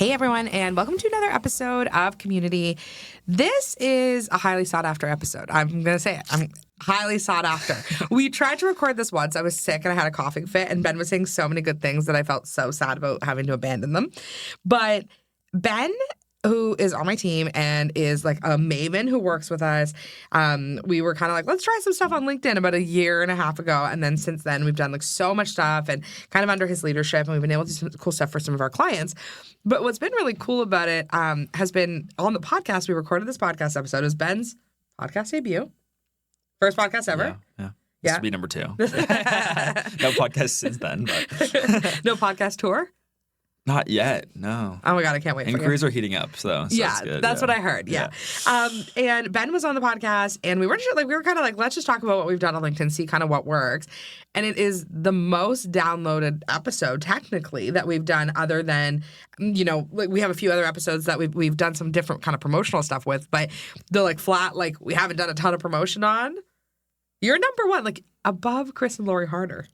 Hey everyone, and welcome to another episode of Community. This is a highly sought after episode. I'm going to say it. I'm highly sought after. We tried to record this once. I was sick and I had a coughing fit, and Ben was saying so many good things that I felt so sad about having to abandon them. But Ben, who is on my team and is like a maven who works with us, we were kind of like, let's try some stuff on LinkedIn about a year and a half ago. And then since then, we've done like so much stuff and kind of under his leadership, and we've been able to do some cool stuff for some of our clients. But what's been really cool about it has been on the podcast. We recorded this podcast episode. It was Ben's podcast debut. First podcast ever. Yeah. This will be number 2. No podcast since then. But No podcast tour? Not yet, no. Oh my God, I can't wait. Inquiries are heating up, so yeah, that's good. That's what I heard. Yeah. And Ben was on the podcast, and we weren't sure, like, we were kind of like, let's just talk about what we've done on LinkedIn, see kind of what works. And it is the most downloaded episode, technically, that we've done, other than, you know, like we have a few other episodes that we've done some different kind of promotional stuff with, but the like flat, like we haven't done a ton of promotion on. You're number one, like above Chris and Lori Harder.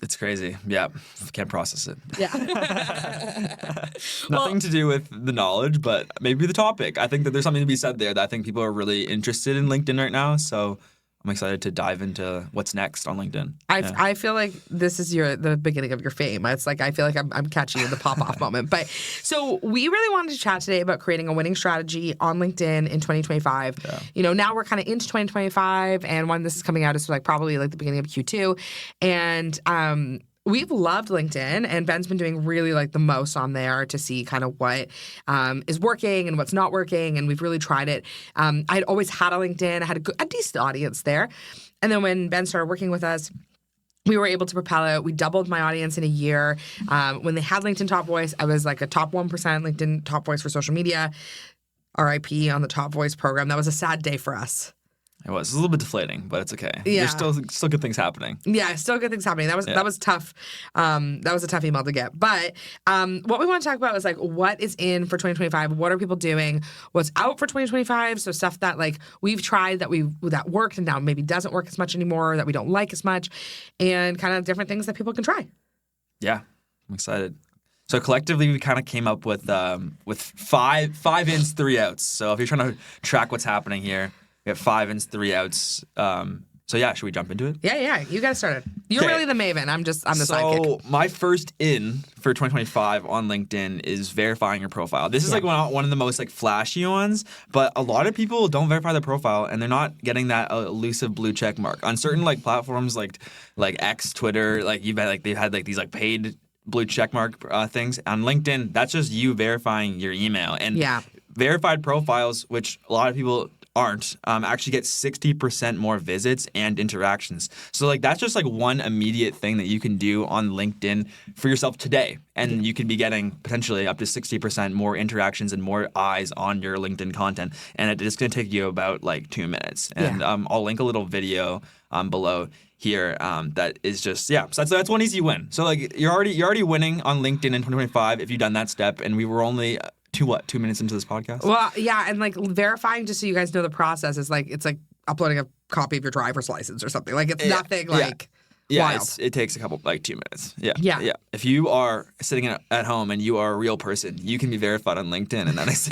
It's crazy. Yeah. Can't process it. Yeah. Nothing to do with the knowledge, but maybe the topic. I think that there's something to be said there that I think people are really interested in LinkedIn right now. So I'm excited to dive into what's next on LinkedIn. I feel like this is the beginning of your fame. It's like I feel like I'm catching you in the pop-off moment. But so we really wanted to chat today about creating a winning strategy on LinkedIn in 2025. Yeah. You know, now we're kind of into 2025, and when this is coming out is like probably like the beginning of Q2. And we've loved LinkedIn, and Ben's been doing really like the most on there to see kind of what is working and what's not working, and we've really tried it. I'd always had a LinkedIn. I had a decent audience there. And then when Ben started working with us, we were able to propel it. We doubled my audience in a year. When they had LinkedIn Top Voice, I was like a top 1% LinkedIn Top Voice for social media. RIP on the Top Voice program. That was a sad day for us. It was a little bit deflating, but it's okay. Yeah. There's still good things happening. Yeah, still good things happening. That was tough. That was a tough email to get. But what we want to talk about is like what is in for 2025. What are people doing? What's out for 2025? So stuff that like we've tried that worked and now maybe doesn't work as much anymore, that we don't like as much, and kind of different things that people can try. Yeah, I'm excited. So collectively, we kind of came up with 5 ins, 3 outs. So if you're trying to track what's happening here, we have 5 ins, 3 outs. So yeah, should we jump into it? Yeah. You got started. You're really the maven. I'm the sidekick. So my first in for 2025 on LinkedIn is verifying your profile. This is like one of the most like flashy ones, but a lot of people don't verify their profile, and they're not getting that elusive blue check mark on certain like platforms like X, Twitter. Like you bet like they've had like these like paid blue check mark things. On LinkedIn, that's just you verifying your email, and verified profiles, which a lot of people aren't, actually get 60% more visits and interactions. So like that's just like one immediate thing that you can do on LinkedIn for yourself today. And you could be getting potentially up to 60% more interactions and more eyes on your LinkedIn content. And it's going to take you about like 2 minutes. And I'll link a little video below here that is just, so that's one easy win. So like you're already winning on LinkedIn in 2025 if you've done that step. And we were only 2 minutes into this podcast? Well, yeah, and like verifying, just so you guys know the process, is like it's like uploading a copy of your driver's license or something. Like it's nothing like wild. It takes a couple 2 minutes. Yeah. If you are sitting at home and you are a real person, you can be verified on LinkedIn, and that is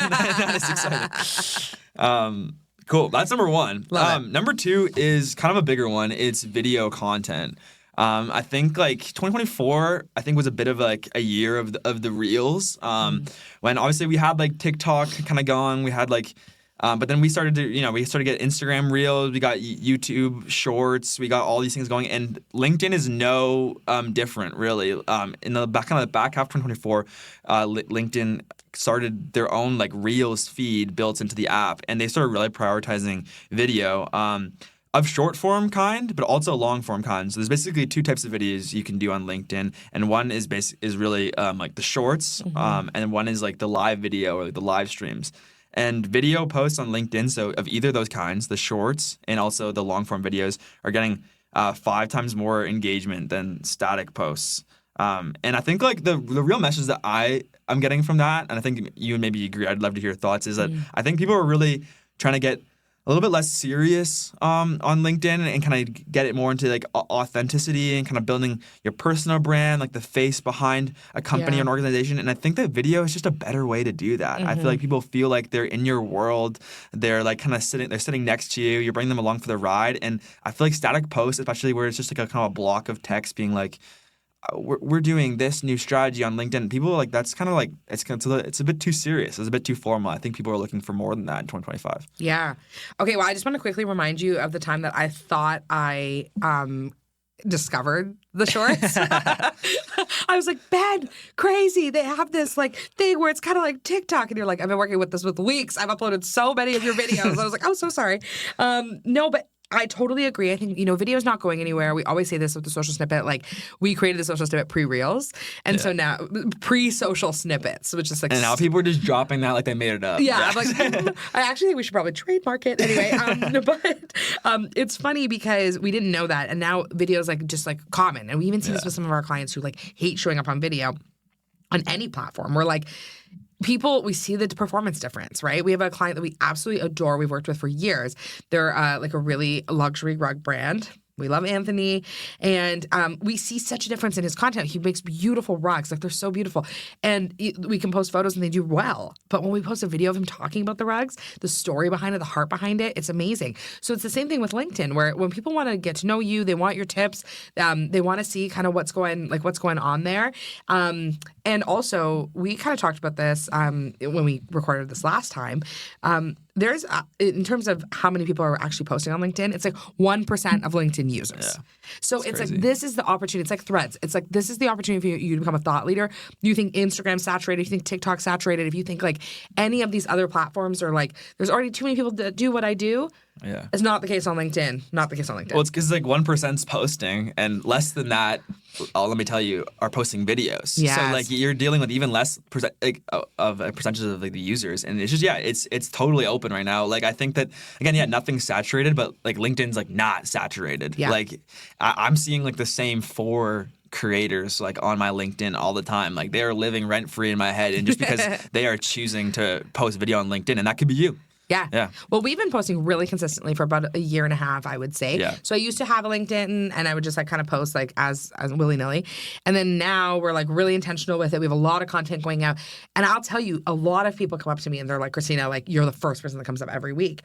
exciting. Cool. That's number 1. Number 2 is kind of a bigger one. It's video content. I think like 2024, was a bit of like a year of the reels. When obviously we had like TikTok kind of going, we had like, but then we started to get Instagram reels, we got YouTube shorts, we got all these things going, and LinkedIn is no different really. In the back half of 2024, LinkedIn started their own like reels feed built into the app, and they started really prioritizing video. Of short form kind, but also long form kind. So there's basically 2 types of videos you can do on LinkedIn, and one is really like the shorts, and one is like the live video or like the live streams. And video posts on LinkedIn, so of either of those kinds, the shorts and also the long form videos, are getting 5 times more engagement than static posts. And I think like the real message that I'm getting from that, and I think you and maybe agree, I'd love to hear your thoughts, is that I think people are really trying to get a little bit less serious on LinkedIn and kind of get it more into like authenticity and kind of building your personal brand, like the face behind a company or an organization. And I think that video is just a better way to do that. I feel like people feel like they're in your world. They're like kind of sitting next to you. You're bringing them along for the ride. And I feel like static posts, especially where it's just like a kind of a block of text being like, we're doing this new strategy on LinkedIn. People are like, that's kind of like, it's a bit too serious. It's a bit too formal. I think people are looking for more than that in 2025. Yeah. Okay, well, I just want to quickly remind you of the time that I thought I discovered the shorts. I was like, Ben, crazy. They have this like thing where it's kind of like TikTok. And you're like, I've been working with this with weeks. I've uploaded so many of your videos. I was like, I'm so sorry. No, but I totally agree. I think, video is not going anywhere. We always say this with the social snippet. Like, we created the social snippet pre-reels. And so now, pre-social snippets, which is like... And now people are just dropping that like they made it up. Yeah. I'm like, I actually think we should probably trademark it. Anyway, but it's funny because we didn't know that. And now video is like just like common. And we even see this with some of our clients who like hate showing up on video on any platform. We're like... we see the performance difference, right? We have a client that we absolutely adore. We've worked with for years. They're like a really luxury rug brand. We love Anthony. And we see such a difference in his content. He makes beautiful rugs. Like, they're so beautiful. And we can post photos and they do well. But when we post a video of him talking about the rugs, the story behind it, the heart behind it, it's amazing. So it's the same thing with LinkedIn, where when people want to get to know you, they want your tips, they want to see kind of what's going on there. And also, we kind of talked about this when we recorded this last time. There's, in terms of how many people are actually posting on LinkedIn, it's like 1% of LinkedIn users. Yeah. So it's like, this is the opportunity. It's like Threads. It's like, this is the opportunity for you to become a thought leader. You think Instagram's saturated, you think TikTok's saturated, if you think like any of these other platforms are like, there's already too many people that do what I do. Yeah. It's not the case on LinkedIn. Not the case on LinkedIn. Well, it's because like 1%'s posting and less than that, let me tell you, are posting videos. Yes. So like you're dealing with even less of a percentage of like the users, and it's just it's totally open right now. Like I think that again, nothing's saturated, but like LinkedIn's like not saturated. Yeah. Like I'm seeing like the same 4 creators like on my LinkedIn all the time. Like they are living rent free in my head, and just because they are choosing to post video on LinkedIn, and that could be you. Yeah. Well, we've been posting really consistently for about a year and a half, I would say. Yeah. So I used to have a LinkedIn and I would just like kind of post like as willy-nilly. And then now we're like really intentional with it. We have a lot of content going out. And I'll tell you, a lot of people come up to me and they're like, Christina, like you're the first person that comes up every week.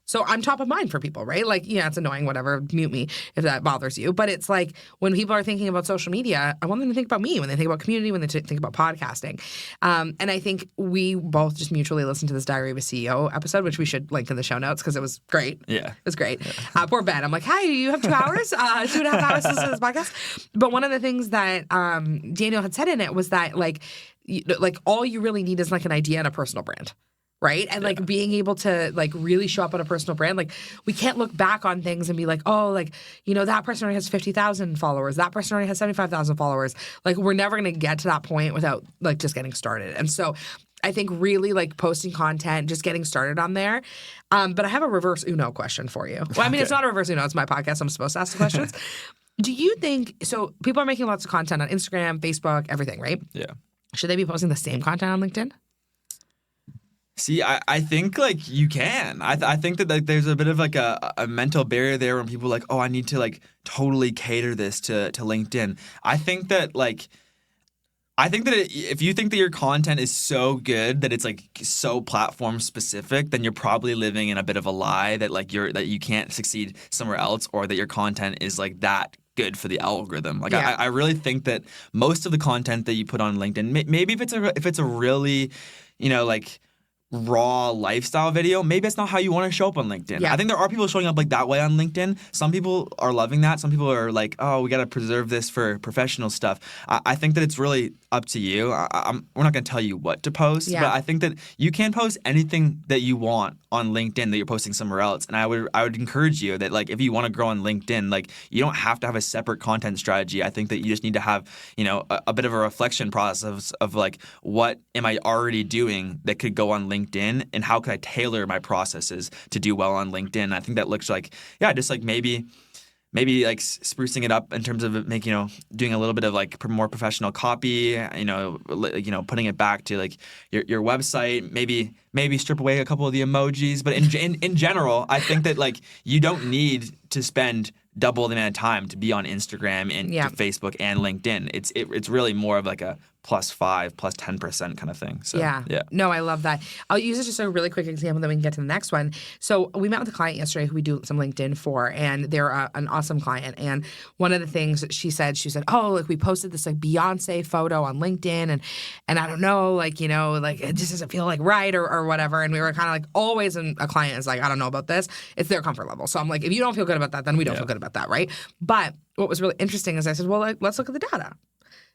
So I'm top of mind for people, right? Like, it's annoying, whatever, mute me if that bothers you. But it's like when people are thinking about social media, I want them to think about me when they think about community, when they think about podcasting. And I think we both just mutually listened to this Diary of a CEO episode, which we should link in the show notes because it was great. Yeah. It was great. Yeah. Poor Ben. I'm like, hi, you have 2 hours? 2.5 hours to listen to this podcast? But one of the things that Daniel had said in it was that like all you really need is like an idea and a personal brand. Right. And like being able to like really show up on a personal brand, like we can't look back on things and be like, oh, like, that person already has 50,000 followers. That person already has 75,000 followers. Like we're never going to get to that point without like just getting started. And so I think really like posting content, just getting started on there. But I have a reverse Uno question for you. Well, I mean, It's not a reverse Uno. It's my podcast. I'm supposed to ask the questions. Do you think, so people are making lots of content on Instagram, Facebook, everything, right? Yeah. Should they be posting the same content on LinkedIn? See, I think like you can. I think that like there's a bit of like a mental barrier there when people are like, oh, I need to like totally cater this to LinkedIn. I think that if you think that your content is so good that it's like so platform specific, then you're probably living in a bit of a lie that like that you can't succeed somewhere else, or that your content is like that good for the algorithm. Like I really think that most of the content that you put on LinkedIn, maybe if it's a really, like raw lifestyle video, maybe it's not how you want to show up on LinkedIn. Yeah. I think there are people showing up like that way on LinkedIn. Some people are loving that. Some people are like, oh, we got to preserve this for professional stuff. I think that it's really up to you. We're not going to tell you what to post, but I think that you can post anything that you want on LinkedIn that you're posting somewhere else. And I would encourage you that like if you want to grow on LinkedIn, like you don't have to have a separate content strategy. I think that you just need to have, a bit of a reflection process of like, what am I already doing that could go on LinkedIn, and how could I tailor my processes to do well on LinkedIn? I think that looks like, just like maybe maybe like sprucing it up in terms of doing a little bit of like more professional copy, putting it back to like your website, maybe strip away a couple of the emojis. But in general, I think that like you don't need to spend double the amount of time to be on Instagram and to Facebook and LinkedIn. It's really more of like a +5, +10% kind of thing. So, yeah. No, I love that. I'll use it just a really quick example, then we can get to the next one. So we met with a client yesterday who we do some LinkedIn for, and they're an awesome client. And one of the things she said, oh, like we posted this like Beyonce photo on LinkedIn, and I don't know, like, like it just doesn't feel like right or whatever. And we were kind of like, always when a client is like, I don't know about this, it's their comfort level. So I'm like, if you don't feel good about that, then we don't feel good about that, right? But what was really interesting is I said, well, let's look at the data.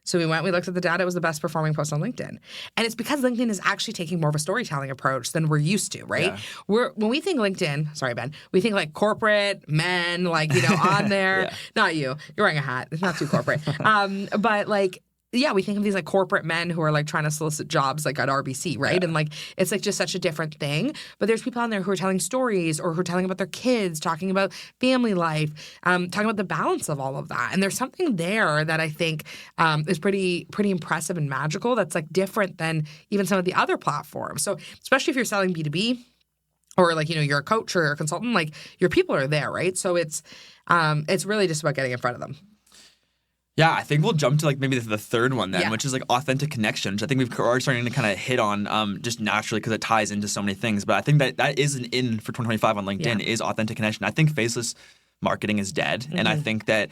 So we looked at the data. It was the best performing post on LinkedIn. And it's because LinkedIn is actually taking more of a storytelling approach than we're used to, right? Yeah. When we think LinkedIn, sorry, Ben, we think like corporate men, like, on there. Not you. You're wearing a hat. It's not too corporate. But like, yeah, we think of these like corporate men who are like trying to solicit jobs like at RBC, right? Yeah. And like it's like just such a different thing. But there's people on there who are telling stories or who are telling about their kids, talking about family life, talking about the balance of all of that. And there's something there that I think is pretty impressive and magical that's like different than even some of the other platforms. So especially if you're selling B2B or like, you're a coach or a consultant, like your people are there, right? So it's really just about getting in front of them. Yeah, I think we'll jump to like maybe the third one then, which is like authentic connection, which I think we've already starting to kind of hit on just naturally because it ties into so many things. But I think that is an in for 2025 on LinkedIn is authentic connection. I think faceless marketing is dead. Mm-hmm. And I think that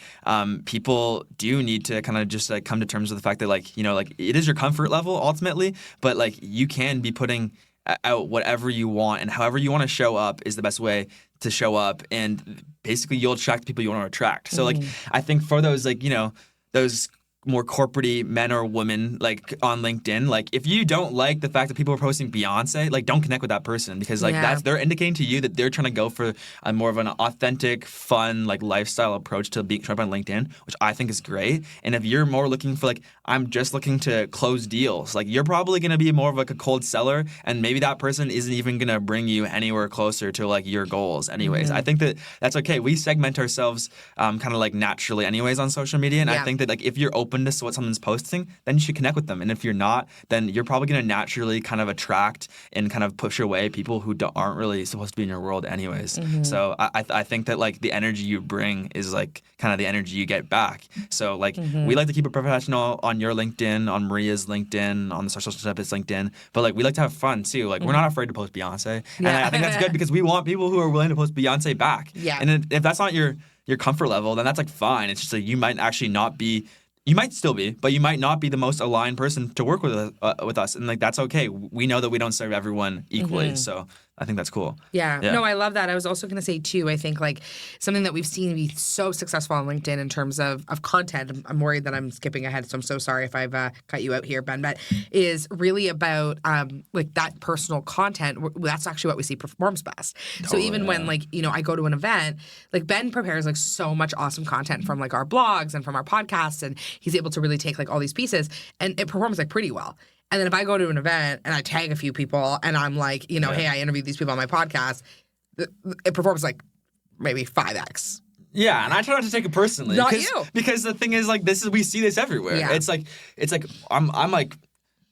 people do need to kind of just like come to terms with the fact that like, like it is your comfort level ultimately, but like you can be putting out whatever you want and however you want to show up is the best way to show up. And basically you'll attract the people you want to attract. So like I think for those like, those more corporate-y men or women like on LinkedIn, like if you don't like the fact that people are posting Beyonce, like don't connect with that person because like they're indicating to you that they're trying to go for a more of an authentic, fun, like lifestyle approach to being shown up on LinkedIn, which I think is great. And if you're more looking for like, I'm just looking to close deals, like you're probably going to be more of like a cold seller and maybe that person isn't even going to bring you anywhere closer to like your goals anyways. I think that that's okay. We segment ourselves kind of like naturally anyways on social media. And I think that like if you're open to what someone's posting, then you should connect with them. And if you're not, then you're probably going to naturally kind of attract and kind of push away people who aren't really supposed to be in your world anyways. So I think that like the energy you bring is like kind of the energy you get back. So like we like to keep it professional on your LinkedIn, on Maria's LinkedIn, on the social it's LinkedIn, but like we like to have fun too. Like we're not afraid to post Beyonce. And I think that's good because we want people who are willing to post Beyonce back. Yeah. And if that's not your comfort level, then that's like fine. It's just like you might actually not be. You might still be, but you might not be the most aligned person to work with us, and like that's okay. We know that we don't serve everyone equally, so I think that's cool. Yeah. No, I love that. I was also going to say too, I think like something that we've seen be so successful on LinkedIn in terms of content. I'm worried that I'm skipping ahead, so I'm so sorry if I've cut you out here, Ben. But is really about like that personal content. That's actually what we see performs best. Totally, so even when like I go to an event, like Ben prepares like so much awesome content from like our blogs and from our podcasts, and he's able to really take like all these pieces, and it performs like pretty well. And then if I go to an event and I tag a few people and I'm like, hey, I interviewed these people on my podcast, it performs like maybe 5x. Yeah, and I try not to take it personally. Not you. Because the thing is, like, we see this everywhere. Yeah. It's like I'm like,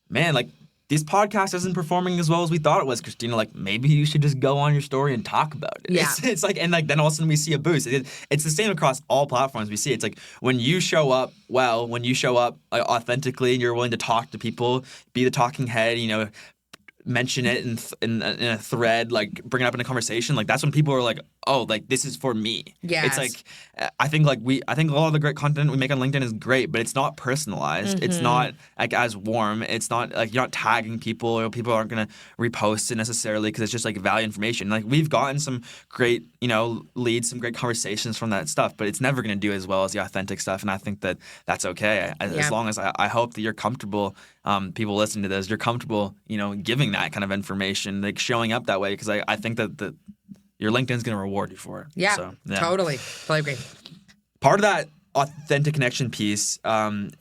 man, like this podcast isn't performing as well as we thought it was, Christina. Like maybe you should just go on your story and talk about it. Yeah. It's like, and like then all of a sudden we see a boost. It's the same across all platforms we see. It's like when you show up well, when you show up like, authentically and you're willing to talk to people, be the talking head, mention it in a thread, like bring it up in a conversation, like that's when people are like, oh, like this is for me. Yeah. It's like I think a lot of the great content we make on LinkedIn is great, but it's not personalized. It's not like as warm. It's not like you're not tagging people or people aren't gonna repost it necessarily because it's just like value information. Like we've gotten some great, leads, some great conversations from that stuff, but it's never gonna do as well as the authentic stuff. And I think that that's okay. As long as I hope that you're comfortable, people listening to this, you're comfortable, giving that kind of information, like showing up that way, because I think that your LinkedIn's going to reward you for it. Yeah, so, totally agree. Part of that authentic connection piece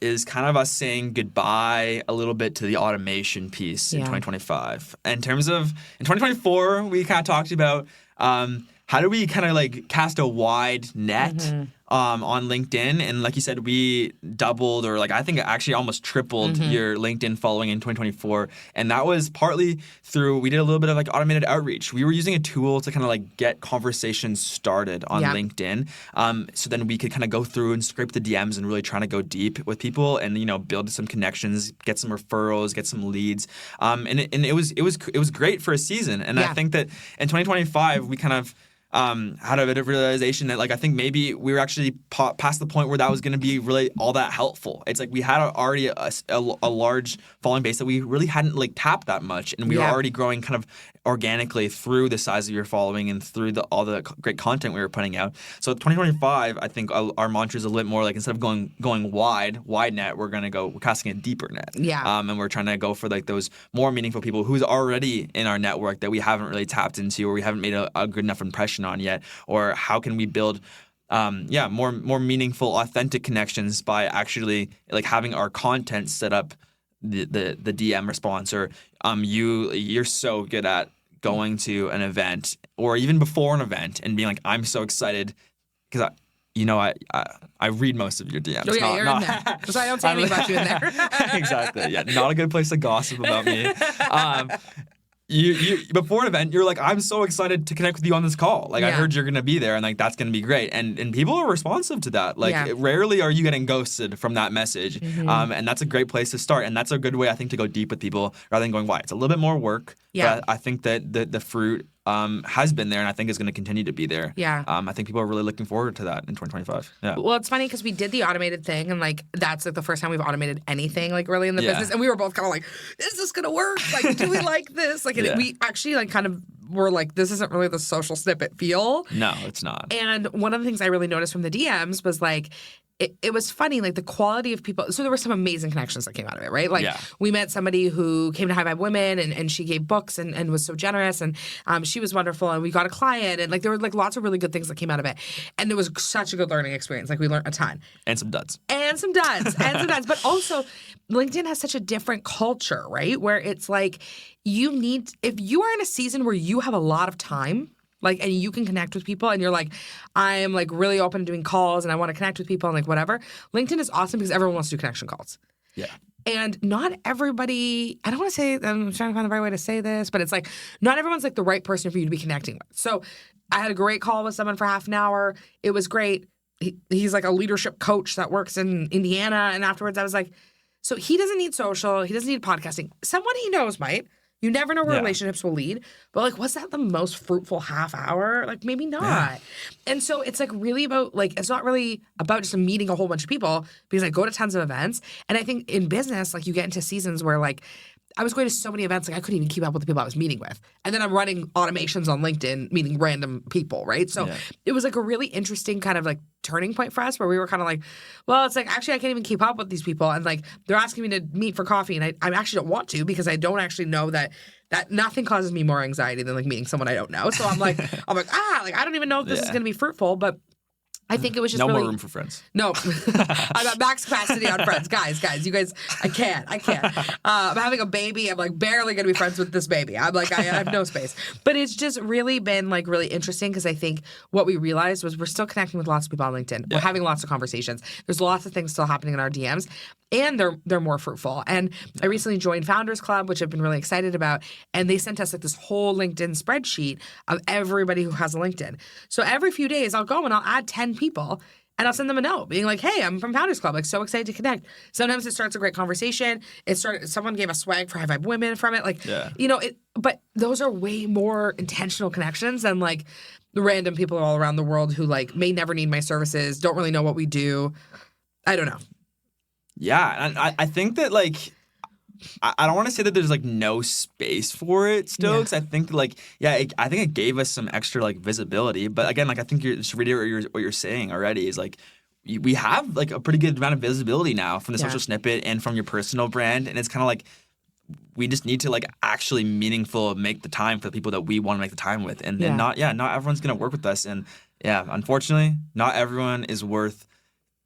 is kind of us saying goodbye a little bit to the automation piece in 2025. In 2024, we kind of talked about how do we kind of like cast a wide net on LinkedIn. And like you said, we doubled, or like I think actually almost tripled your LinkedIn following in 2024. And that was partly through, we did a little bit of like automated outreach. We were using a tool to kind of like get conversations started on LinkedIn. So then we could kind of go through and scrape the DMs and really trying to go deep with people and, you know, build some connections, get some referrals, get some leads. And it was great for a season. And I think that in 2025, we kind of had a bit of realization that, like, I think maybe we were actually past the point where that was going to be really all that helpful. It's like we had already a large following base that we really hadn't like tapped that much, and we were already growing kind of organically through the size of your following and through all the great content we were putting out. So 2025, I think our mantra is a little more like, instead of going wide net, we're casting a deeper net. And we're trying to go for like those more meaningful people who's already in our network that we haven't really tapped into, or we haven't made a good enough impression on yet. Or how can we build more meaningful, authentic connections by actually like having our content set up the DM response, or you're so good at going to an event or even before an event and being like, I'm so excited because I read most of your DMs. Oh yeah, you're in there. Because I don't say anything about you in there. Exactly. Yeah, not a good place to gossip about me. You before an event, you're like, I'm so excited to connect with you on this call. Like, I heard you're going to be there, and like that's going to be great. And people are responsive to that. Like, rarely are you getting ghosted from that message. And that's a great place to start. And that's a good way, I think, to go deep with people rather than going wide. It's a little bit more work. But I think that the fruit has been there, and I think is going to continue to be there. I think people are really looking forward to that in 2025. Well, it's funny because we did the automated thing, and like that's like the first time we've automated anything like really in the business, and we were both kind of like, is this going to work? Like, do we like this? Like, we actually like kind of were like, this isn't really the social snippet feel. No, it's not. And one of the things I really noticed from the DMs was like, it was funny, like the quality of people. So there were some amazing connections that came out of it, right? Like we met somebody who came to High Vibe Women and she gave books and was so generous, and she was wonderful, and we got a client, and like there were like lots of really good things that came out of it. And it was such a good learning experience. Like we learned a ton. And some duds. But also LinkedIn has such a different culture, right? Where it's like if you are in a season where you have a lot of time, like, and you can connect with people, and you're like, I'm like really open to doing calls, and I want to connect with people, and like whatever. LinkedIn is awesome because everyone wants to do connection calls. And not everybody, I don't want to say, I'm trying to find the right way to say this, but it's like, not everyone's like the right person for you to be connecting with. So I had a great call with someone for half an hour. It was great. He's like a leadership coach that works in Indiana. And afterwards I was like, so he doesn't need social. He doesn't need podcasting. Someone he knows might. You never know where relationships will lead. But like, was that the most fruitful half hour? Like, maybe not. Yeah. And so it's like really about like, it's not really about just meeting a whole bunch of people, because I go to tons of events. And I think in business, like you get into seasons where like, I was going to so many events, like I couldn't even keep up with the people I was meeting with. And then I'm running automations on LinkedIn, meeting random people, right? So it was like a really interesting kind of like turning point for us, where we were kind of like, well, it's like, actually I can't even keep up with these people. And like, they're asking me to meet for coffee, and I actually don't want to, because I don't actually know that nothing causes me more anxiety than like meeting someone I don't know. So I'm like, like I don't even know if this is going to be fruitful, but I think it was just no really, more room for friends. No, I'm at max capacity on friends, guys. You guys, I can't. I'm having a baby. I'm like barely gonna be friends with this baby. I'm like, I have no space. But it's just really been like really interesting, because I think what we realized was we're still connecting with lots of people on LinkedIn. We're having lots of conversations. There's lots of things still happening in our DMs, and they're more fruitful. And I recently joined Founders Club, which I've been really excited about, and they sent us like this whole LinkedIn spreadsheet of everybody who has a LinkedIn. So every few days I'll go and I'll add 10 people, and I'll send them a note being like, hey, I'm from Founders Club, like so excited to connect. Sometimes it starts a great conversation. Someone gave a swag for High Vibe Women from it. Like, but those are way more intentional connections than like the random people all around the world who like may never need my services, don't really know what we do. I don't know. Yeah, and I think that like, I don't want to say that there's like no space for it still, because I think like, I think it gave us some extra like visibility. But again, like I think you're just reading what you're saying already is like, we have like a pretty good amount of visibility now from the social snippet and from your personal brand, and it's kind of like we just need to like actually meaningful make the time for the people that we want to make the time with, and not everyone's gonna work with us, and unfortunately, not everyone is worth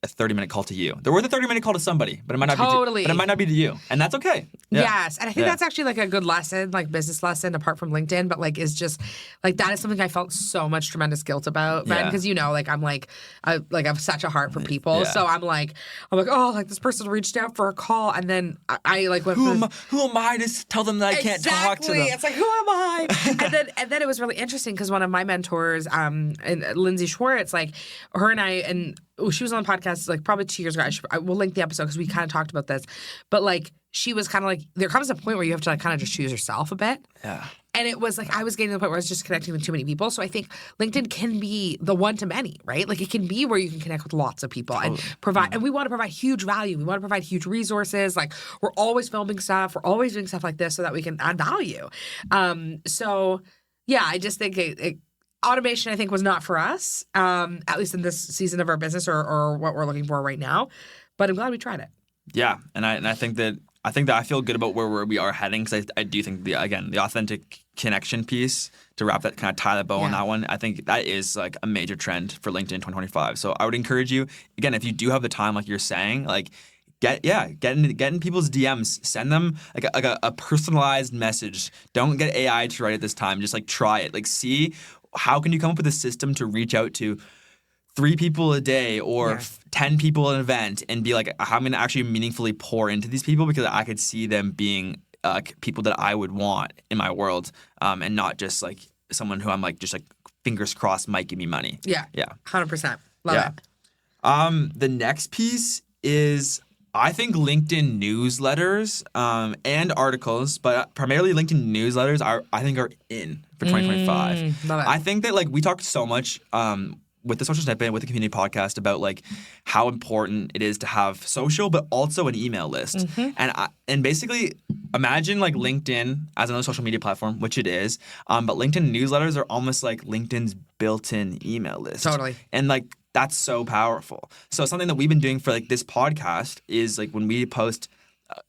a 30-minute call to you. They're worth a 30-minute call to somebody, but it might not Totally. be to you, and that's okay. Yeah. Yes, and I think that's actually like a good lesson, like business lesson, apart from LinkedIn. But like, is just like that is something I felt so much tremendous guilt about, man. Because like I'm like, I have such a heart for people, so I'm like, oh, like this person reached out for a call, and then I like went. Who am I to tell them that I can't talk to them? It's like, who am I? and then it was really interesting because one of my mentors, Lindsay Schwartz, like her and I, and she was on the podcast like probably 2 years ago. I will link the episode because we kind of talked about this, but like she was kind of like, there comes a point where you have to like kind of just choose yourself a bit. Yeah. And it was like I was getting to the point where I was just connecting with too many people. So I think LinkedIn can be the one to many, right? Like it can be where you can connect with lots of people and provide. And we want to provide huge value. We want to provide huge resources. Like we're always filming stuff. We're always doing stuff like this so that we can add value. So yeah, I just think automation, I think, was not for us, at least in this season of our business or what we're looking for right now. But I'm glad we tried it. Yeah, and I think that I feel good about where we are heading because I do think the authentic connection piece to wrap that kind of tie the bow on that one. I think that is like a major trend for LinkedIn 2025. So I would encourage you again, if you do have the time, like you're saying, like. Get in people's DMs. Send them like a personalized message. Don't get AI to write it this time. Just like try it. Like see how can you come up with a system to reach out to 3 people a day or 10 people at an event and be like, I'm going to actually meaningfully pour into these people because I could see them being people that I would want in my world, and not just like someone who I'm like just like fingers crossed might give me money. Yeah. 100%. Love it. The next piece is. I think LinkedIn newsletters and articles, but primarily LinkedIn newsletters are in for 2025. Love it. I think that like we talked so much with the Social Snippet, with the community podcast about like how important it is to have social, but also an email list. And basically imagine like LinkedIn as another social media platform, which it is. But LinkedIn newsletters are almost like LinkedIn's built-in email list. Totally. And like that's so powerful. So something that we've been doing for like this podcast is like when we post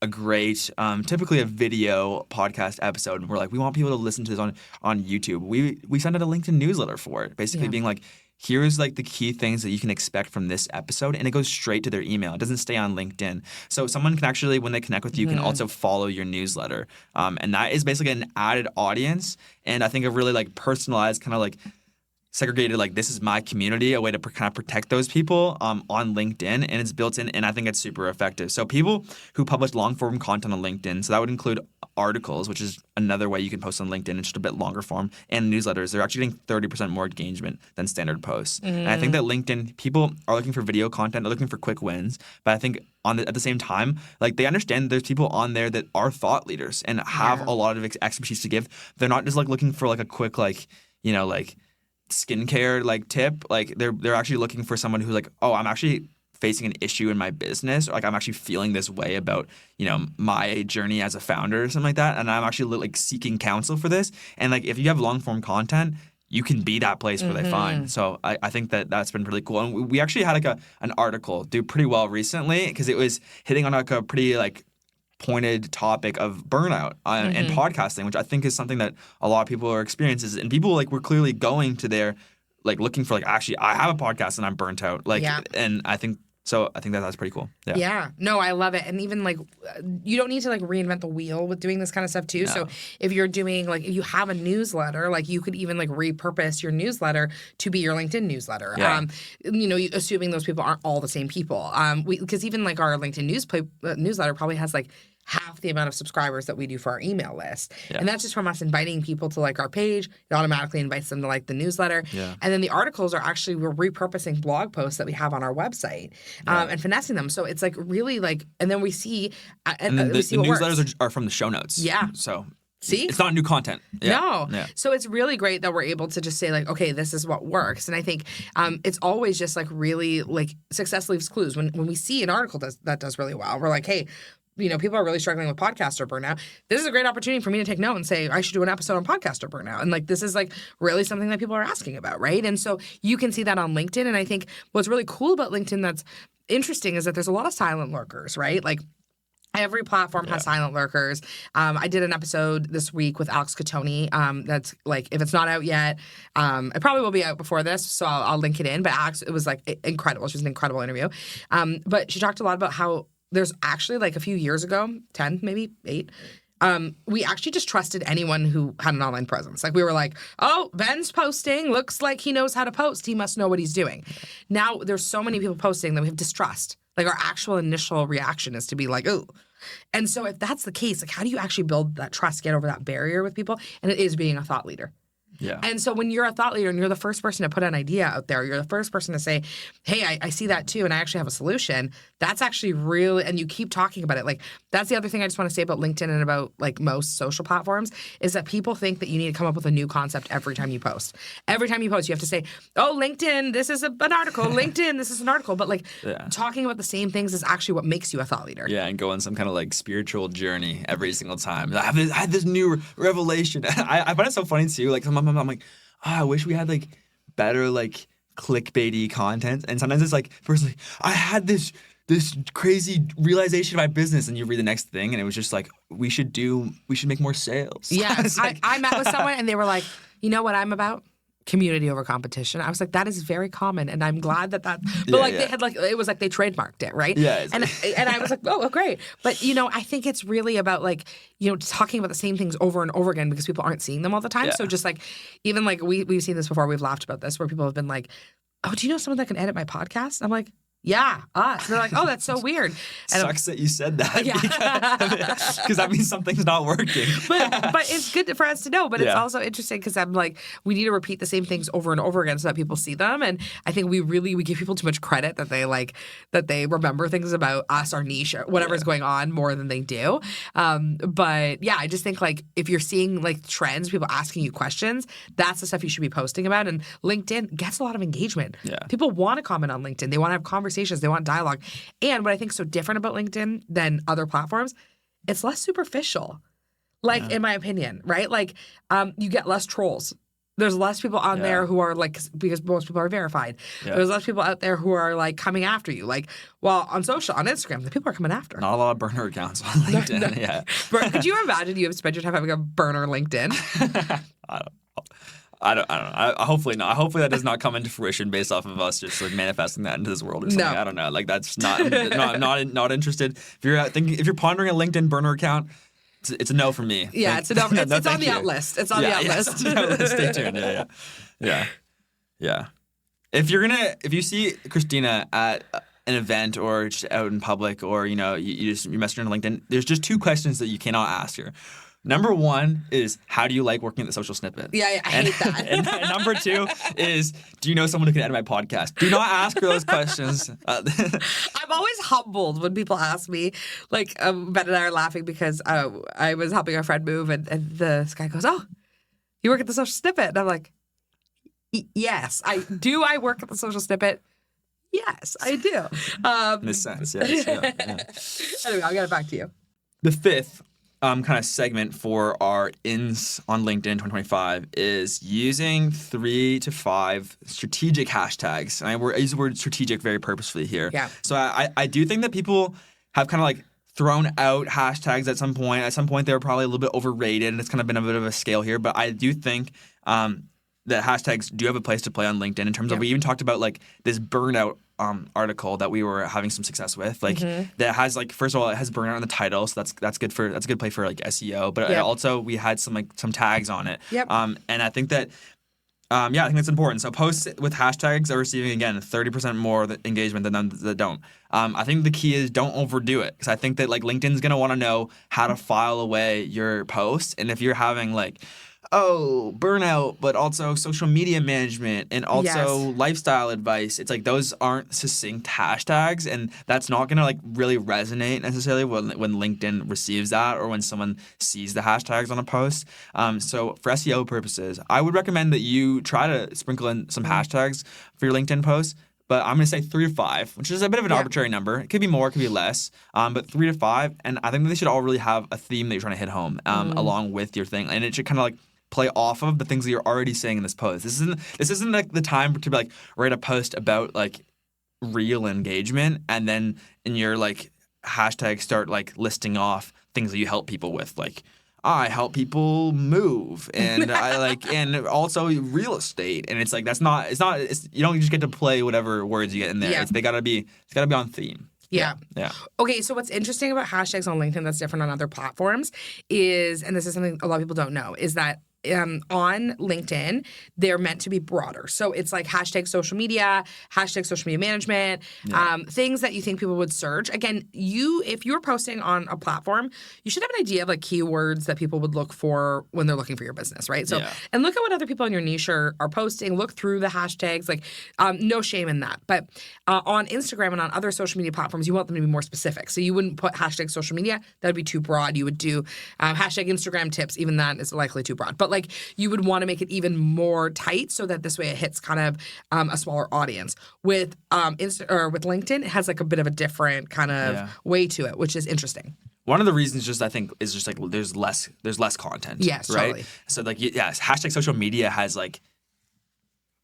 a great, typically a video podcast episode, and we're like, we want people to listen to this on YouTube. We send out a LinkedIn newsletter for it, basically being like, here's like the key things that you can expect from this episode, and it goes straight to their email. It doesn't stay on LinkedIn. So someone can actually, when they connect with you, can also follow your newsletter. And that is basically an added audience, and I think a really like personalized kind of like segregated, like this is my community, a way to kind of protect those people on LinkedIn, and it's built in, and I think it's super effective. So people who publish long form content on LinkedIn, so that would include articles, which is another way you can post on LinkedIn, it's just a bit longer form, and newsletters, they're actually getting 30% more engagement than standard posts. And I think that LinkedIn, people are looking for video content, they're looking for quick wins, but I think at the same time, like they understand there's people on there that are thought leaders and have a lot of expertise to give. They're not just like looking for like a quick like, like skincare like tip. Like they're actually looking for someone who's like, oh, I'm actually facing an issue in my business, or like I'm actually feeling this way about my journey as a founder or something like that, and I'm actually like seeking counsel for this. And like if you have long form content, you can be that place where they find. So I think that's been really cool. And we actually had like an article do pretty well recently because it was hitting on like a pretty like pointed topic of burnout and podcasting, which I think is something that a lot of people are experiencing. And people like were clearly going to their like looking for like, actually I have a podcast and I'm burnt out. Like, and I think that's pretty cool. Yeah. No, I love it. And even like, you don't need to like reinvent the wheel with doing this kind of stuff too. No. So if you're doing like, if you have a newsletter, like you could even like repurpose your newsletter to be your LinkedIn newsletter. Yeah. Assuming those people aren't all the same people. Because even like our LinkedIn newsletter probably has like half the amount of subscribers that we do for our email list. Yeah. And that's just from us inviting people to like our page. It automatically invites them to like the newsletter. Yeah. And then the articles are actually, we're repurposing blog posts that we have on our website and finessing them. So it's like really like, and then we see, and then the newsletters are from the show notes. Yeah. So see? It's not new content. Yeah. No. Yeah. So it's really great that we're able to just say like, okay, this is what works. And I think it's always just like really like success leaves clues. When we see an article that does really well, we're like, hey, people are really struggling with podcaster burnout. This is a great opportunity for me to take note and say, I should do an episode on podcaster burnout. And like, this is like really something that people are asking about, right? And so you can see that on LinkedIn. And I think what's really cool about LinkedIn that's interesting is that there's a lot of silent lurkers, right? Like, Every platform has silent lurkers. I did an episode this week with Alex Catoni. That's like, if it's not out yet, it probably will be out before this, so I'll link it in. But Alex, it was like incredible. She was an incredible interview. But she talked a lot about how there's actually like a few years ago, 10, maybe 8, we actually just trusted anyone who had an online presence. Like we were like, oh, Ben's posting. Looks like he knows how to post. He must know what he's doing. Now there's so many people posting that we have distrust. Like our actual initial reaction is to be like, oh. And so if that's the case, like how do you actually build that trust, get over that barrier with people? And it is being a thought leader. Yeah. And so when you're a thought leader and you're the first person to put an idea out there, you're the first person to say, hey, I see that too, and I actually have a solution. That's actually really, and you keep talking about it. Like that's the other thing I just want to say about LinkedIn and about like most social platforms is that people think that you need to come up with a new concept every time you post. Every time you post, you have to say, oh, LinkedIn, this is an article. LinkedIn, this is an article. But like talking about the same things is actually what makes you a thought leader. Yeah, and go on some kind of like spiritual journey every single time. I had this new revelation. I find it so funny too. Like I'm like, I wish we had like better like clickbaity content. And sometimes it's like, first like, I had this crazy realization of my business, and you read the next thing, and it was just like, we should make more sales. Yeah, like, I met with someone, and they were like, you know what I'm about? Community over competition. I was like, that is very common, and I'm glad that. But they had like, it was like they trademarked it, right? Yeah. And I was like, oh, great. But I think it's really about like, talking about the same things over and over again because people aren't seeing them all the time. Yeah. So just like, even like we've seen this before. We've laughed about this where people have been like, oh, do you know someone that can edit my podcast? I'm like, yeah, us. And they're like, oh, that's so weird. And sucks that you said that. Yeah. Because that means something's not working. but it's good for us to know. But it's also interesting because I'm like, we need to repeat the same things over and over again so that people see them. And I think we give people too much credit that they remember things about us, our niche, whatever's going on more than they do. But yeah, I just think like if you're seeing like trends, people asking you questions, that's the stuff you should be posting about. And LinkedIn gets a lot of engagement. Yeah. People want to comment on LinkedIn. They want to have conversations. They want dialogue. And what I think is so different about LinkedIn than other platforms, it's less superficial, like in my opinion, right? Like you get less trolls. There's less people on there who are like, because most people are verified. Yeah. There's less people out there who are like coming after you. Like, well, on Instagram, the people are coming after. Not a lot of burner accounts on LinkedIn. No. Yeah. Could you imagine you have spent your time having a burner LinkedIn? I don't know. Hopefully not. Hopefully that does not come into fruition based off of us just like manifesting that into this world or something. No. I don't know. Like that's not interested. If you're pondering a LinkedIn burner account, it's a no for me. Yeah, it's a no. It's on the out list. It's on the out list. Stay tuned. Yeah. If you see Christina at an event or just out in public, or you message her on LinkedIn, there's just 2 questions that you cannot ask her. Number 1 is, how do you like working at the Social Snippet? Yeah, I hate that. And number 2 is, do you know someone who can edit my podcast? Do not ask her those questions. I'm always humbled when people ask me. Like, Ben and I are laughing because I was helping a friend move, and this guy goes, oh, you work at the Social Snippet? And I'm like, yes. Do I work at the Social Snippet? Yes, I do. In a sense, yes. Yeah. Anyway, I'll get it back to you. The 5th kind of segment for our ins on LinkedIn 2025 is using 3 to 5 strategic hashtags. And I use the word strategic very purposefully here. Yeah. So I do think that people have kind of like thrown out hashtags at some point. At some point, they were probably a little bit overrated, and it's kind of been a bit of a scale here. But I do think that hashtags do have a place to play on LinkedIn in terms of, we even talked about like this burnout article that we were having some success with, like that has like, first of all, it has burnout in the title, so that's good that's a good play for like SEO, but also we had some tags on it. And I think that I think that's important. So posts with hashtags are receiving, again, 30% more engagement than them that don't. I think the key is don't overdo it, because I think that like LinkedIn's gonna want to know how to file away your posts, and if you're having like, burnout, but also social media management and also lifestyle advice, it's like those aren't succinct hashtags, and that's not going to like really resonate necessarily when LinkedIn receives that or when someone sees the hashtags on a post. So for SEO purposes, I would recommend that you try to sprinkle in some hashtags for your LinkedIn posts. But I'm going to say 3 to 5, which is a bit of an arbitrary number. It could be more, it could be less, but 3 to 5. And I think that they should all really have a theme that you're trying to hit home along with your thing. And it should kind of like play off of the things that you're already saying in this post. This isn't like the time to be like write a post about like real engagement and then in your like hashtags start like listing off things that you help people with, like I help people move, and and also real estate, and it's like you don't just get to play whatever words you get in there. Yeah. It's gotta be on theme. Yeah. Yeah. Okay, so what's interesting about hashtags on LinkedIn that's different on other platforms is, and this is something a lot of people don't know, is that on LinkedIn, they're meant to be broader. So it's like hashtag social media management, things that you think people would search. Again, if you're posting on a platform, you should have an idea of like keywords that people would look for when they're looking for your business, right? So, and look at what other people in your niche are posting. Look through the hashtags. Like, no shame in that. But on Instagram and on other social media platforms, you want them to be more specific. So you wouldn't put hashtag social media. That would be too broad. You would do hashtag Instagram tips. Even that is likely too broad. But like you would want to make it even more tight so that this way it hits kind of a smaller audience. With with LinkedIn, it has like a bit of a different kind of way to it, which is interesting. One of the reasons I think is just like there's less content. Yes, right? Totally. So like hashtag social media has like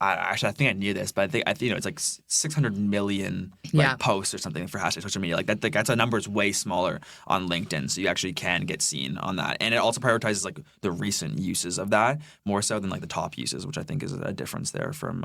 I think I knew this, but I think it's like 600 million posts or something for hashtag social media. Like that's a number is way smaller on LinkedIn, so you actually can get seen on that. And it also prioritizes like the recent uses of that more so than like the top uses, which I think is a difference there from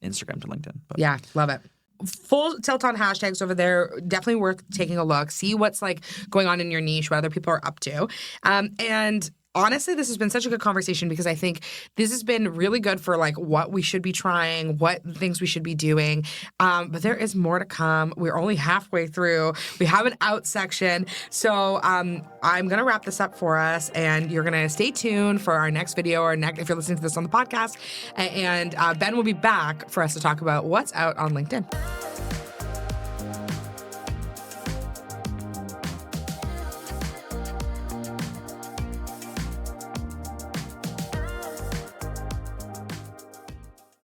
Instagram to LinkedIn. But. Yeah, love it. Full tilt on hashtags over there. Definitely worth taking a look. See what's like going on in your niche, what other people are up to, and. Honestly, this has been such a good conversation because I think this has been really good for like what we should be trying, what things we should be doing. But there is more to come. We're only halfway through. We have an out section. So I'm going to wrap this up for us, and you're going to stay tuned for our next video or if you're listening to this on the podcast. And Ben will be back for us to talk about what's out on LinkedIn.